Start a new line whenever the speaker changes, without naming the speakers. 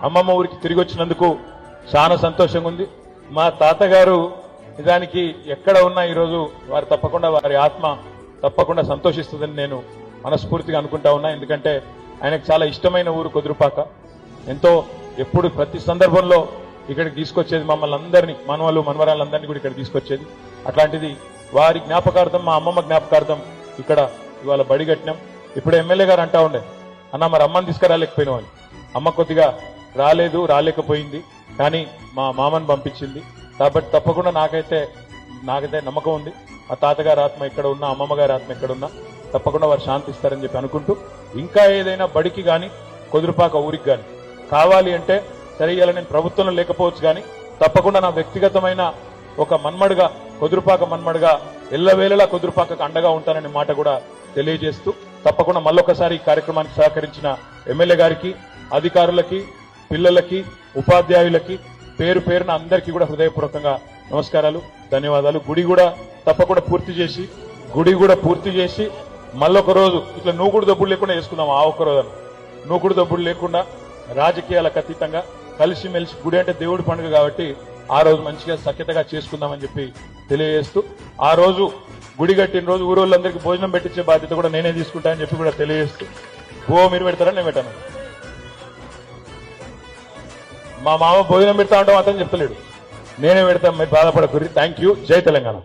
అమ్మమ్మ ఊరికి తిరిగి వచ్చినందుకు చాలా సంతోషంగా ఉంది. మా తాతగారు నిజానికి ఎక్కడ ఉన్నా ఈరోజు వారు తప్పకుండా వారి ఆత్మ తప్పకుండా సంతోషిస్తుందని నేను మనస్ఫూర్తిగా అనుకుంటా ఉన్నా. ఎందుకంటే ఆయనకు చాలా ఇష్టమైన ఊరు కుదురుపాక. ఎంతో ఎప్పుడు ప్రతి సందర్భంలో ఇక్కడికి తీసుకొచ్చేది మమ్మల్ని అందరినీ, మనవలు మనవరాళ్ళందరినీ కూడా ఇక్కడ తీసుకొచ్చేది. అట్లాంటిది వారి జ్ఞాపకార్థం, మా అమ్మమ్మ జ్ఞాపకార్థం ఇక్కడ ఇవాళ బడి కట్టినాం. ఇప్పుడు ఎమ్మెల్యే గారు అంటా ఉండే, అన్న మరి అమ్మని తీసుకురాలేకపోయినాం అని. అమ్మ కొద్దిగా రాలేకపోయింది, కానీ మా మామని పంపించింది. కాబట్టి తప్పకుండా నాకైతే నమ్మకం ఉంది. ఆ తాతగారి ఆత్మ ఇక్కడ ఉన్నా, అమ్మమ్మ గారి ఆత్మ ఇక్కడ ఉన్నా తప్పకుండా వారు శాంతిస్తారని చెప్పి అనుకుంటూ, ఇంకా ఏదైనా బడికి కానీ కుదురుపాక ఊరికి కానీ కావాలి అంటే సరే, ఇవాళ నేను ప్రభుత్వంలో లేకపోవచ్చు కానీ తప్పకుండా నా వ్యక్తిగతమైన ఒక మన్మడుగా, కుదురుపాక మన్మడుగా ఎల్లవేళలా కుదురుపాకకు అండగా ఉంటాననే మాట కూడా తెలియజేస్తూ, తప్పకుండా మళ్ళొకసారి ఈ కార్యక్రమానికి సహకరించిన ఎమ్మెల్యే గారికి, అధికారులకి, పిల్లలకి, ఉపాధ్యాయులకి పేరు పేరున అందరికీ కూడా హృదయపూర్వకంగా నమస్కారాలు, ధన్యవాదాలు. గుడి కూడా తప్పకుండా పూర్తి చేసి మళ్ళొక రోజు ఇట్లా నూకుడు దబ్బుడు లేకుండా చేసుకుందాం. ఆ ఒక్క రోజు నూకుడు దబ్బుడు లేకుండా రాజకీయాలకు అతీతంగా కలిసిమెలిసి, గుడి అంటే దేవుడి పండుగ కాబట్టి ఆ రోజు మంచిగా సఖ్యతగా చేసుకుందామని చెప్పి తెలియజేస్తూ, ఆ రోజు గుడి కట్టిన రోజు ఊరోళ్ళందరికీ భోజనం పెట్టించే బాధ్యత కూడా నేనే తీసుకుంటానని చెప్పి కూడా తెలియజేస్తూ, మీరు పెడతారని నేను పెట్టాను. మా మామ భోజనం పెడతా ఉంటాం అతను చెప్తలేడు, నేనే పెడతాను. మీరు బాధపడకూరి. Thank you. జై తెలంగాణ.